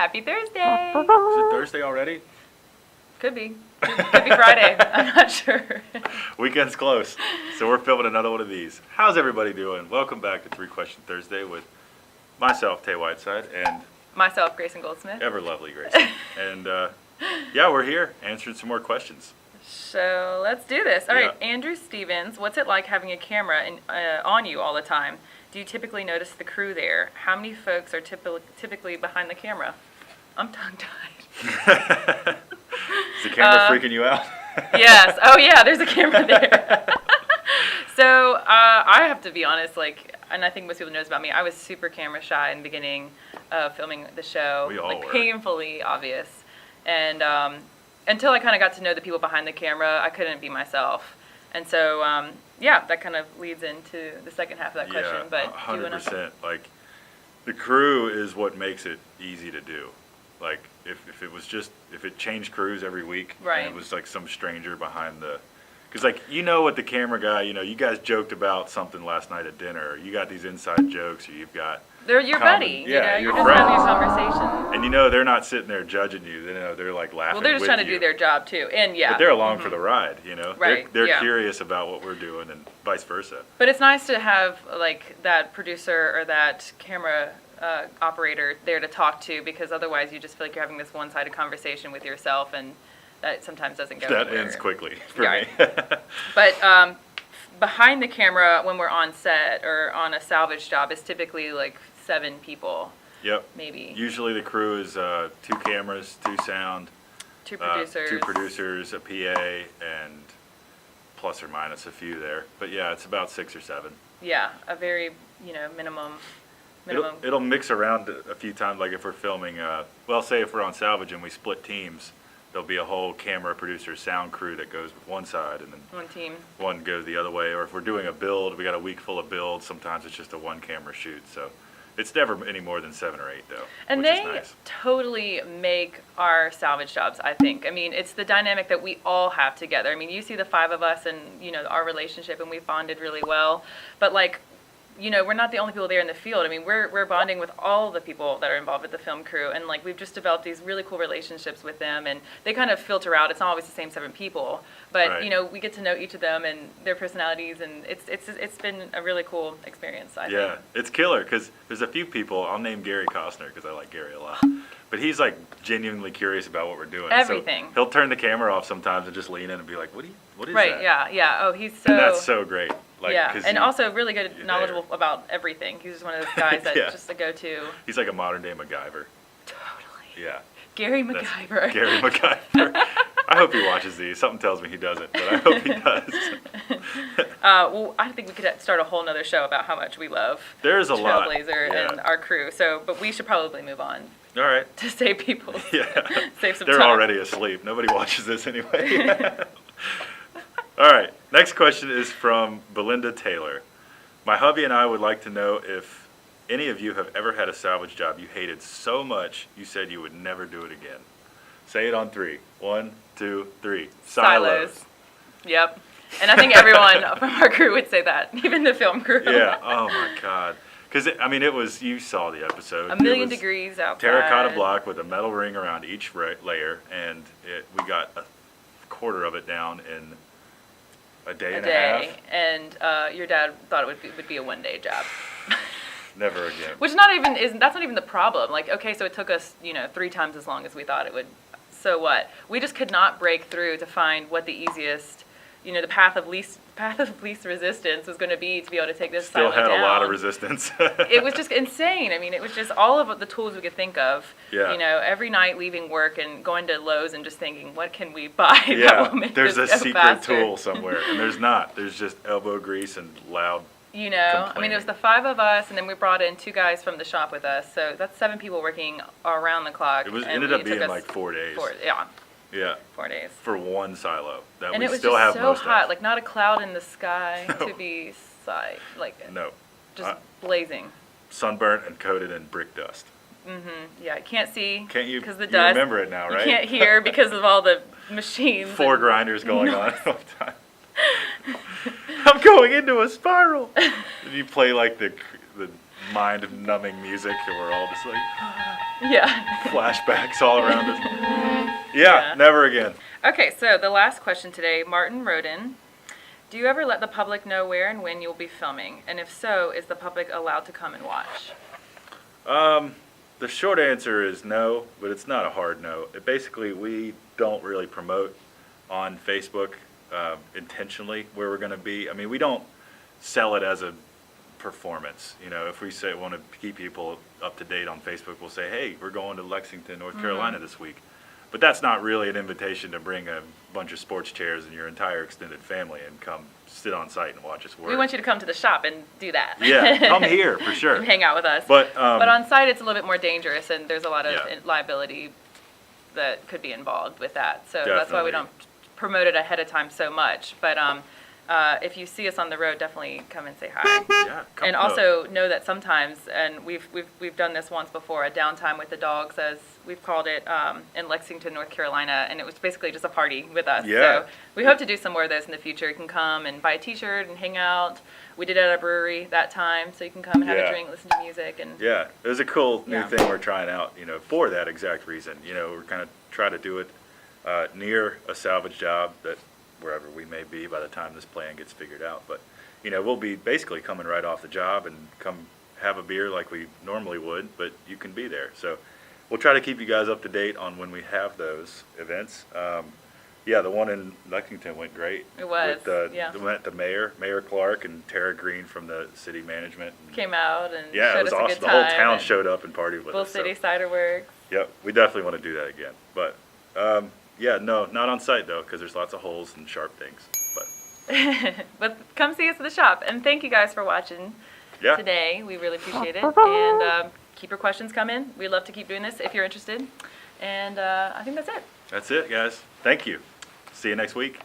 Happy Thursday. Is it Thursday already? Could be. Could be Friday. I'm not sure. Weekend's close, so we're filming another one of these. How's everybody doing? Welcome back to 3 Question Thursday with myself, Tay Whiteside, and myself, Grayson Goldsmith. ever lovely Grayson. And yeah, we're here answering some more questions. So let's do this. All right, Andrew Stevens, what's it like having a camera on you all the time? Do you typically notice the crew there? How many folks are typically behind the camera? I'm tongue-tied. Is the camera freaking you out? Yes. Oh, yeah, there's a camera there. So I have to be honest, and I think most people know this about me, I was super camera shy in the beginning of filming the show. We all were. Painfully obvious. And until I kind of got to know the people behind the camera, I couldn't be myself. And so, yeah, that kind of leads into the second half of that question. But 100%. Like, the crew is what makes it easy to do. Like, if it changed crews every week, right, and it was like some stranger behind the, because like, you know what the camera guy, you guys joked about something last night at dinner, or you got these inside jokes, or you've got, they're your buddy, yeah, you're your just friends. having a conversation. And they're not sitting there judging you, they're like laughing. Well, they're just with trying to you. do their job too, and yeah. But they're along for the ride, Right, They're curious about what we're doing and vice versa. But it's nice to have like that producer or that camera operator there to talk to, because otherwise you just feel like you're having this one-sided conversation with yourself, and that sometimes doesn't go That anywhere. ends quickly for me. But behind the camera, when we're on set or on a salvage job, is typically like 7 people. Yep. Maybe. Usually the crew is 2 cameras, 2 sound, 2 producers. 2 producers, a PA, and plus or minus a few there. But yeah, it's about 6 or 7. Yeah, a very minimum. It'll mix around a few times. Like if we're filming, say if we're on salvage and we split teams, there'll be a whole camera, producer, sound crew that goes with one side, and then one team. One goes the other way. Or if we're doing a build, we got a week full of builds. Sometimes it's just a 1 camera shoot. So it's never any more than 7 or 8 though. And which they is nice. Totally make our salvage jobs, I think. I mean, it's the dynamic that we all have together. I mean, you see the 5 of us and our relationship, and we bonded really well. But we're not the only people there in the field. I mean, we're bonding with all the people that are involved with the film crew, and we've just developed these really cool relationships with them, and they kind of filter out. It's not always the same 7 people, but right. We get to know each of them and their personalities, and it's been a really cool experience. I think. Yeah, it's killer because there's a few people. I'll name Gary Costner because I like Gary a lot, but he's genuinely curious about what we're doing. Everything. So he'll turn the camera off sometimes and just lean in and be like, "What is right, that?" Right? Yeah. Oh, he's so. And that's so great. And also really good, knowledgeable about everything. He's just one of those guys that just a go-to. He's like a modern day MacGyver. Totally. Yeah. Gary MacGyver. Gary MacGyver. I hope he watches these. Something tells me he doesn't, but I hope he does. Well, I think we could start a whole nother show about how much we love There's a lot. Trailblazer and our crew. But we should probably move on. All right. To save people. Save some They're time. already asleep. Nobody watches this anyway. All right. Next question is from Belinda Taylor. My hubby and I would like to know if any of you have ever had a salvage job you hated so much you said you would never do it again. Say it on 3. 1, 2, 3. Silos. Yep. And I think everyone from our crew would say that, even the film crew. Yeah. Oh my God. Because it was, you saw the episode. 1,000,000 degrees outside. Terracotta block with a metal ring around each layer, and we got a quarter of it down in a day and a half. And your dad thought it would be a 1-day job. Never again. Which that's not even the problem. So it took us 3 times as long as we thought it would. So what? We just could not break through to find what the easiest, the path of least resistance was going to be able to take this Still silo had down. a lot of resistance. It was just insane. I mean, it was just all of the tools we could think of. Yeah. Every night leaving work and going to Lowe's and just thinking, what can we buy Yeah. that will make There's this a go secret faster? tool somewhere, and there's not. There's just elbow grease and loud. I mean, it was the 5 of us, and then we brought in 2 guys from the shop with us. So that's 7 people working around the clock. It ended up being 4 days. 4 days. For 1 silo. That And we it was still just have so most hot, of. not a cloud in the sky to be No. just blazing. Sunburnt and coated in brick dust. Yeah, I can't see. Can't you? Because the You dust. remember it now, right? You can't hear because of all the machines. 4 grinders going on at one time. I'm going into a spiral. And you play the mind-numbing music, and we're all just like. Yeah. Flashbacks all around us. Yeah. Never again. Okay, so the last question today, Martin Roden. Do you ever let the public know where and when you'll be filming? And if so, is the public allowed to come and watch? The short answer is no, but it's not a hard no. Basically, we don't really promote on Facebook intentionally where we're going to be. I mean, we don't sell it as a performance. You know, if we say want to keep people up to date on Facebook, we'll say, hey, we're going to Lexington, North Carolina this week. But that's not really an invitation to bring a bunch of sports chairs and your entire extended family and come sit on site and watch us work. We want you to come to the shop and do that. Yeah, come here for sure. And hang out with us. But on site, it's a little bit more dangerous, and there's a lot of Yeah. liability that could be involved with that. So that's why Definitely. we don't promote it ahead of time so much. But if you see us on the road, definitely come and say hi. Yeah, come And also know that sometimes, and we've done this once before, a downtime with the dogs, as we've called it, in Lexington, North Carolina, and it was basically just a party with us. Yeah. So we hope to do some more of those in the future. You can come and buy a T-shirt and hang out. We did it at a brewery that time, so you can come and have Yeah. a drink, listen to music, and Yeah, it was a cool new Yeah. thing we're trying out, you know, for that exact reason. You know, we're kind of try to do it near a salvage job that wherever we may be by the time this plan gets figured out. But, you know, we'll be basically coming right off the job and come have a beer like we normally would, but you can be there. So we'll try to keep you guys up to date on when we have those events. Yeah, the one in Lexington went great. It was, We met the Mayor Clark and Tara Green from the city management. came out and Yeah, showed it was us a awesome. good The time. whole town and showed up and partied with Bull us. City So, Cider Works. yep, we definitely want to do that again. But yeah, no, not on site though, because there's lots of holes and sharp things. But But come see us at the shop. And thank you guys for watching yeah, today. We really appreciate it. And keep your questions coming. We'd love to keep doing this if you're interested. And I think that's it. that's it, guys. Thank you. See you next week.